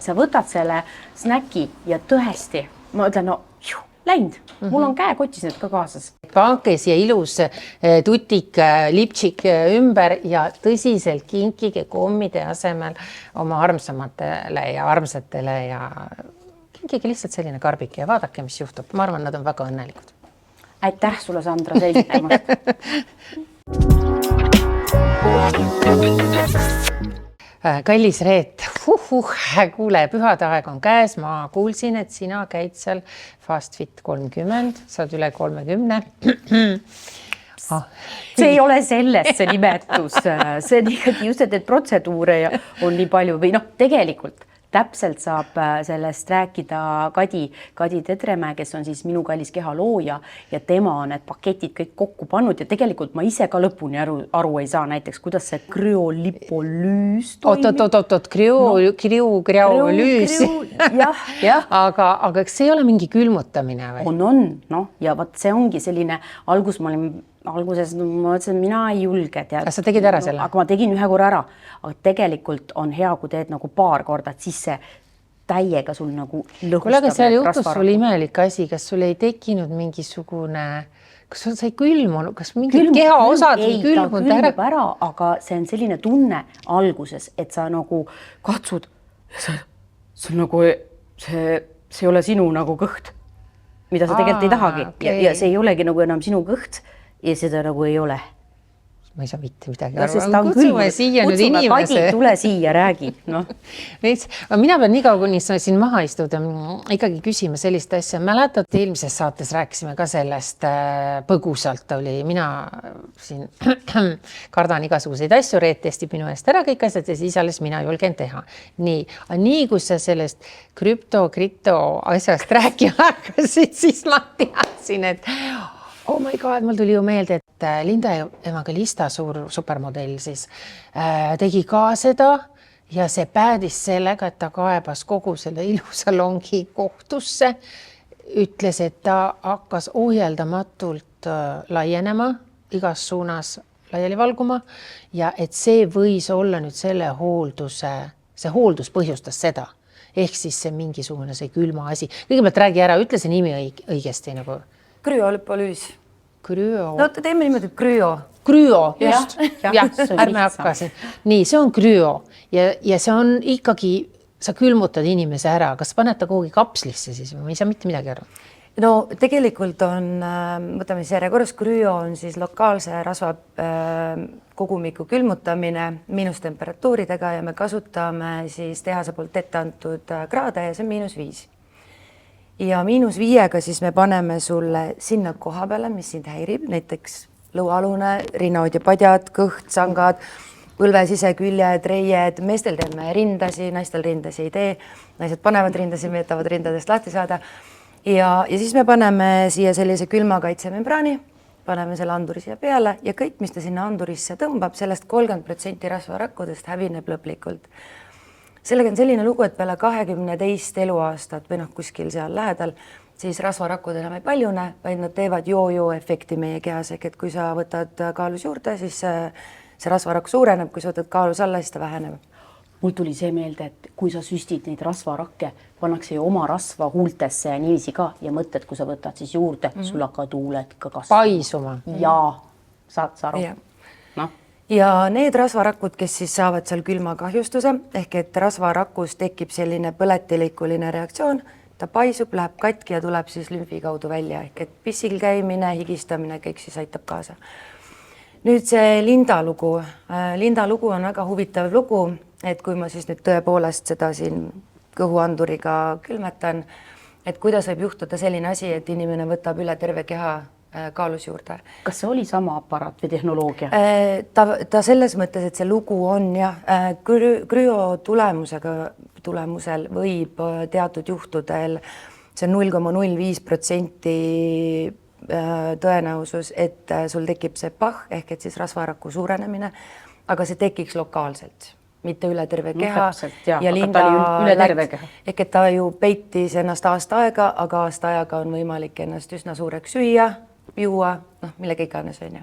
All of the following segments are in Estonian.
sa võtad selle snäki ja tõesti, ma ütlen, no läinud, mul on käekotis need ka kaasas. Panke siia ilus tutik, liptšik ümber ja tõsiselt kinkige kommide asemel oma armsamatele ja armsatele ja kinkige lihtsalt selline karbike ja vaadake, mis juhtub. Ma arvan, nad on väga õnnelikud. Aitäh sulle, Sandra, selgitamast. Kallis Reet, kuule, pühade aeg on käes, ma kuulsin, et sina käid seal FastFit 30, sa oled üle 30. See ei ole sellest see nimetus, see on ikkagi just, et protseduure on nii palju või tegelikult täpselt saab sellest rääkida Kadi Tedremäe, kes on siis Minu kallis keha looja ja tema on need paketid kõik kokku pannud ja tegelikult ma ise ka lõpuni aru ei saa näiteks, kuidas see krüolipolüüs toimib. Oot, krüolüüs. Aga eks see ei ole mingi külmutamine või? On, ja võt see ongi selline alguses ma mõtlesin, mina ei julge teada. Kas sa tegid ära selle? Aga ma tegin ühe korra ära, aga tegelikult on hea, kui teed nagu paar korda, et siis see täiega sul nagu lõhustab. Kuule, aga seal juhtus sul imelik asi, kas sul ei tekkinud mingisugune, kas sul sai külmunud, kas mingi kehaosad külmunud ära? Aga see on selline tunne alguses, et sa nagu katsud, sul nagu see ei ole sinu nagu kõht, mida sa tegelikult ei tahagi ja see ei olegi nagu enam sinu kõht. Ja seda nagu ei ole. Ma ei saa mitte midagi aru. Kutsume siia nüüd inimese. Kadi, tule siia, räägi. Mina pean nii kaua, kuni sa siin maha istud, ikkagi küsima sellist asja. Mäletad, eelmises saates rääkisime ka sellest põgusalt oli. Mina siin kardan igasuguseid asju, Reet testib minu eest ära kõik asjad ja siis alles mina julgen teha. Nii kui sa sellest krüpto asjast rääkima hakkasid, siis ma teadsin, et oh my god, mul tuli ju meelde, et Linda Evangelista, suur supermodell siis, tegi ka seda ja see päädis sellega, et ta kaebas kogu selle ilusalongi kohtusse, ütles, et ta hakkas ohjeldamatult laienema, igas suunas laiali valguma ja et see võis olla nüüd selle see hooldus põhjustas seda. Ehk siis see mingisugune see külma asi. Kõigepealt räägi ära, ütle see nimi õigesti nagu. Krüolipolüüs. Krüo. No teeme niimoodi krüo. Krüo, just. Jah, ärme hakkasin. Nii, see on krüo ja see on ikkagi, sa külmutad inimese ära. Kas paned ta kuhugi kapslisse siis või ei saa mitte midagi aru? No tegelikult on, võtame siis järjekorras, krüo on siis lokaalse rasva kogumiku külmutamine miinustemperatuuridega ja me kasutame siis tehase poolt ette antud kraade ja see on -5. Ja -5-ga siis me paneme sulle sinna koha peale, mis sind häirib, näiteks lõualune, rinnaud ja padjad, kõht, sangad, põlve siseküljed, reied, meestel teeme rindasi, naistel rindasi ei tee, naised panevad rindasi, võtavad rindadest lahti saada ja siis me paneme siia sellise külmakaitsemembraani, paneme selle anduri siia peale ja kõik, mis ta sinna andurisse tõmbab, sellest 30% rasvarakkudest hävineb lõplikult. Sellega on selline lugu, et peale 22 eluaastat või kuskil seal lähedal, siis rasvarakud enam ei paljune, vaid nad teevad joo-joo efekti meie kehas. Et kui sa võtad kaalus juurde, siis see rasvarakk suureneb, kui sa võtad kaalus alla, siis ta väheneb. Mul tuli see meelde, et kui sa süstid neid rasvarakke, pannakse ju oma rasva huultesse ja niiviisi ka ja mõtted, kui sa võtad siis juurde, sul hakkavad huuled ka kasvama. Paisuma. Jaa, saad sa aru. Ja need rasvarakud, kes siis saavad seal külmakahjustuse, ehk et rasvarakus tekib selline põletilikuline reaktsioon, ta paisub, läheb katki ja tuleb siis lümfi kaudu välja, ehk et pissil käimine, higistamine, kõik siis aitab kaasa. Nüüd see Linda lugu. Linda lugu on väga huvitav lugu, et kui ma siis nüüd tõepoolest seda siin kõhuanduriga külmetan, et kuidas võib juhtuda selline asi, et inimene võtab üle terve keha kaalus juurde. Kas see oli sama aparaat või tehnoloogia? Ta selles mõttes, et see lugu on krüo tulemusel võib teatud juhtudel, see on 0,05% tõenäosus, et sul tekib see pah ehk et siis rasvaraku suurenemine, aga see tekiks lokaalselt, mitte üle terve keha. Ja Linda üle terve keha. Ehk et ta ju peitis ennast aasta aega, aga aasta ajaga on võimalik ennast üsna suureks süüa, juua, mille kõik annes on ju.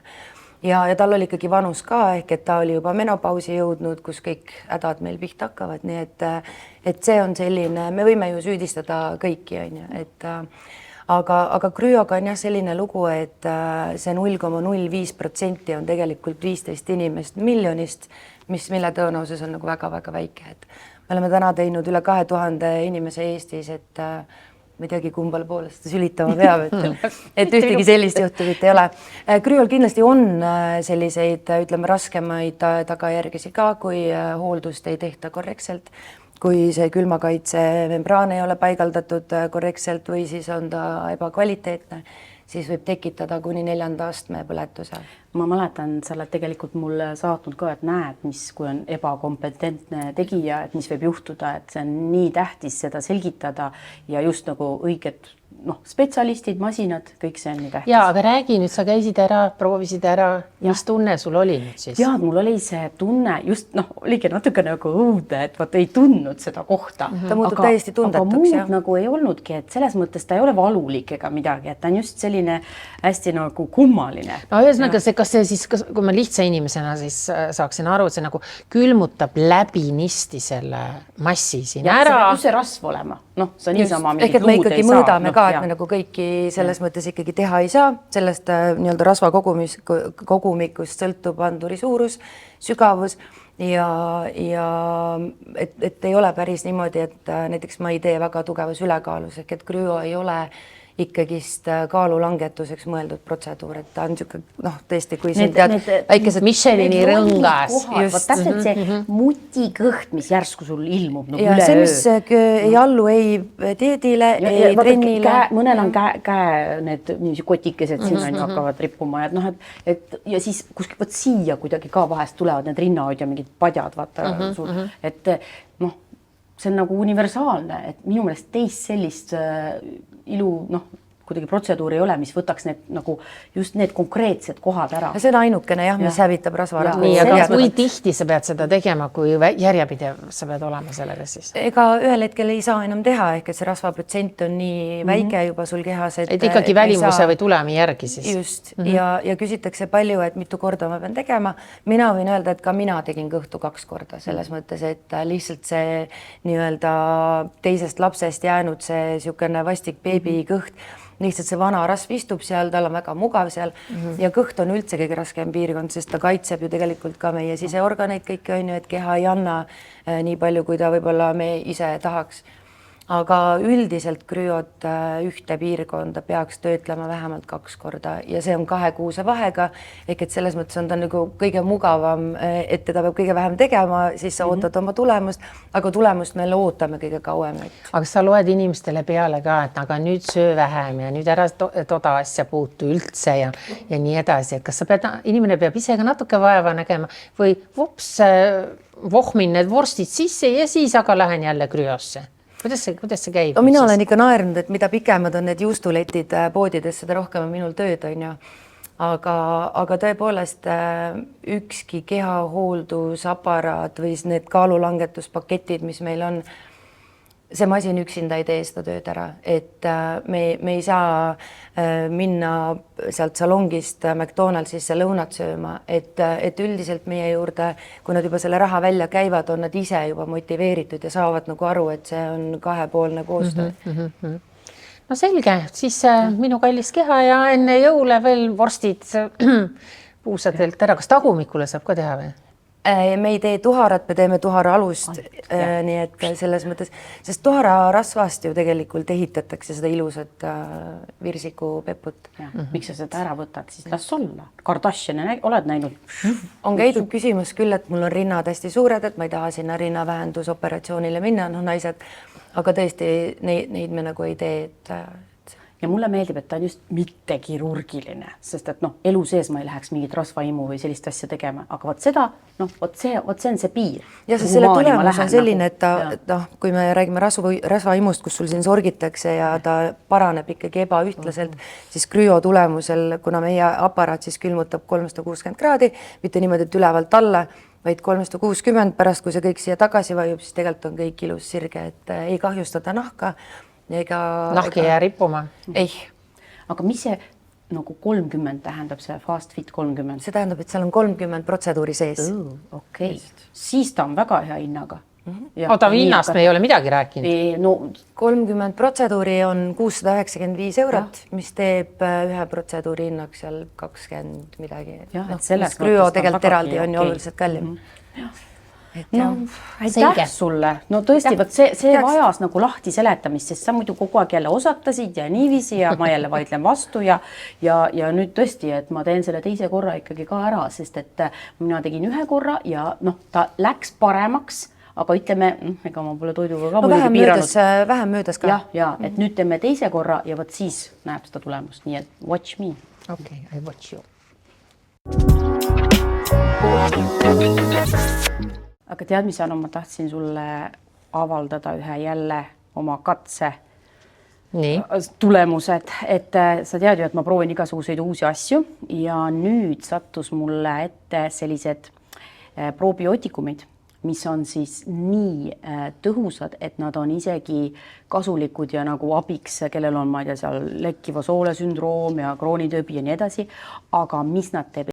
ja tal oli ikkagi vanus ka, ehk et ta oli juba menopausi jõudnud, kus kõik hädad meil pihta hakkavad, nii et see on selline, me võime ju süüdistada kõiki, on ju, et aga krüoga on jah selline lugu, et see 0,05% on tegelikult 15 inimest miljonist, mille tõenäosus on nagu väga-väga väike, et me oleme täna teinud üle 2000 inimese Eestis, et ma ei teagi, kumbal poole seda sülitama peab, et ühtegi sellist juhtumit ei ole. Krüol kindlasti on selliseid, ütleme, raskemaid tagajärgisi ka, kui hooldust ei tehta korrektselt, kui see külmakaitsemembraan ei ole paigaldatud korrektselt või siis on ta ebakvaliteetne, siis võib tekitada kuni 4. astme põletuse. Ma mäletan, sa oled tegelikult mulle saatnud ka, et näed, kui on ebakompetentne tegija, et mis võib juhtuda, et see on nii tähtis seda selgitada ja just nagu õiged spetsialistid, masinad, kõik see on nii tähtis. Ja, aga räägi nüüd, sa käisid ära, proovisid ära, mis tunne sul oli nüüd siis? Ja, mul oli see tunne just, oligi natuke nagu õudne, et vaat ei tundnud seda kohta. Ta muutub täiesti tundetuks. Aga muud nagu ei olnudki, et selles mõttes ta ei ole valulik ega midagi, et ta on just selline hästi nagu kummaline. No ühesõnaga, kas see siis, kui ma lihtsa inimesena siis saaksin aru, et see nagu külmutab läbinisti selle massi siin ära. See rasv olema. See on niisama ehk et me ikkagi mõõdame ka, et me nagu kõiki selles mõttes ikkagi teha ei saa. Sellest nii-öelda rasva kogumikust sõltub anduri suurus, sügavus ja et ei ole päris niimoodi, et näiteks ma ei tee väga tugevas ülekaalus, ehk et krüo ei ole ikkagist kaalulangetuseks mõeldud protseduur, et ta on niisugune, tõesti, kui siin tead väikesed Michelini rõngas. Täpselt see mutikõht, mis järsku sul ilmub ja see, mis ei allu ei dieedile, ei trennile. Mõnel on käe need kotikesed sinna hakkavad rippuma, et ja siis kuskil võt siia kuidagi ka vahest tulevad need rinnahoid ja mingid padjad, vaata sul, et see on nagu universaalne, et minu meelest teist sellist ilu, kuidagi protseduur ei ole, mis võtaks need nagu just need konkreetsed kohad ära. See on ainukene jah, mis hävitab rasvarahva. Nii, aga kui tihti sa pead seda tegema, kui järjepidev sa pead olema sellega siis? Ega ühel hetkel ei saa enam teha, ehk et see rasvaprotsent on nii väike juba sul kehas, et ikkagi välimuse või tulemi järgi siis. Just, ja küsitakse palju, et mitu korda ma pean tegema. Mina võin öelda, et ka mina tegin kõhtu 2 korda selles mõttes, et lihtsalt see nii-öelda teisest lapsest jäänud see niisugune vastik beebi kõht, lihtsalt see vana rasv istub seal, tal on väga mugav seal ja kõht on üldse kõige raskem piirkond, sest ta kaitseb ju tegelikult ka meie siseorganeid kõiki, on ju, et keha ei anna nii palju, kui ta võib-olla me ise tahaks. Aga üldiselt krüot ühte piirkonda peaks töötlema vähemalt 2 korda ja see on 2 kuuse vahega, ehk et selles mõttes on ta nagu kõige mugavam, et teda peab kõige vähem tegema, siis sa ootad oma tulemust, aga tulemust me ootame kõige kauem. Aga sa loed inimestele peale ka, et aga nüüd söö vähem ja nüüd ära toda asja puutu üldse ja nii edasi, et kas sa pead, inimene peab ise ka natuke vaeva nägema või vohmin need vorstid sisse ja siis aga lähen jälle krüosse. Kuidas see käib? Mina olen ikka naernud, et mida pikemad on need juustuletid poodides, seda rohkem on minul tööd, on ju. Aga tõepoolest ükski kehahooldusaparaat või need kaalulangetuspaketid, mis meil on, see masin üksinda ei tee seda tööd ära, et me ei saa minna sealt salongist McDonaldsisse lõunat sööma, et üldiselt meie juurde, kui nad juba selle raha välja käivad, on nad ise juba motiveeritud ja saavad nagu aru, et see on kahepoolne koostöö. No selge, siis minu kallis keha ja enne jõule veel vorstid puusadelt ära. Kas tagumikule saab ka teha või? Me ei tee tuharat, me teeme tuhara alust, nii et selles mõttes, sest tuhara rasvast ju tegelikult ehitatakse seda ilusat virsikupeput. Miks sa seda ära võtad, siis las olla. Kardashiani oled näinud? On käidud küsimus küll, et mul on rinnad hästi suured, et ma ei taha sinna rinnavähendusoperatsioonile minna, naised, aga tõesti neid me nagu ei tee, et ja mulle meeldib, et ta on just mitte kirurgiline, sest et elu sees ma ei läheks mingit rasvaimu või sellist asja tegema, aga vot seda, vot see on see piir. Ja siis selle tulemus on selline, et kui me räägime rasvaimust, kus sul siin sorgitakse ja ta paraneb ikkagi ebaühtlaselt, siis krüo tulemusel, kuna meie aparaat siis külmutab 360 kraadi, mitte niimoodi, et ülevalt alla, vaid 360 pärast, kui see kõik siia tagasi vajub, siis tegelikult on kõik ilus sirge, et ei kahjustada nahka. Nahk ei jää rippuma? Ei. Aga mis see nagu 30 tähendab see Fast Fit 30? See tähendab, et seal on 30 protseduuri sees. Okei. Siis ta on väga hea hinnaga. Oota, hinnast me ei ole midagi rääkinud. No 30 protseduuri on 695 eurot, mis teeb ühe protseduuri hinnaks seal 20 midagi. Jah, et selles krüo mõttes tegelikult ta on eraldi väga on ju okei. oluliselt kallim. no aitäh sulle. No tõesti, võt see vajas nagu lahti seletamist, sest sa muidu kogu aeg jälle osatasid ja niiviisi ja ma jälle vaidlen vastu ja nüüd tõesti, et ma teen selle teise korra ikkagi ka ära, sest et mina tegin ühe korra ja noh, ta läks paremaks, aga ütleme, ega ma pole toiduga ka muidugi piiranud. Vähem möödas ka. Ja, et nüüd teeme teise korra ja võt siis näeb seda tulemust, nii et watch me. Okei, I watch you. Aga tead, mis Anu, ma tahtsin sulle avaldada ühe jälle oma katse tulemused, et sa tead ju, et ma proovin igasuguseid uusi asju ja nüüd sattus mulle ette sellised probiootikumid, mis on siis nii tõhusad, et nad on isegi kasulikud ja nagu abiks, kellel on, ma ei tea, seal lekkiva soole sündroom ja kroonitõbi ja nii edasi, aga mis nad teeb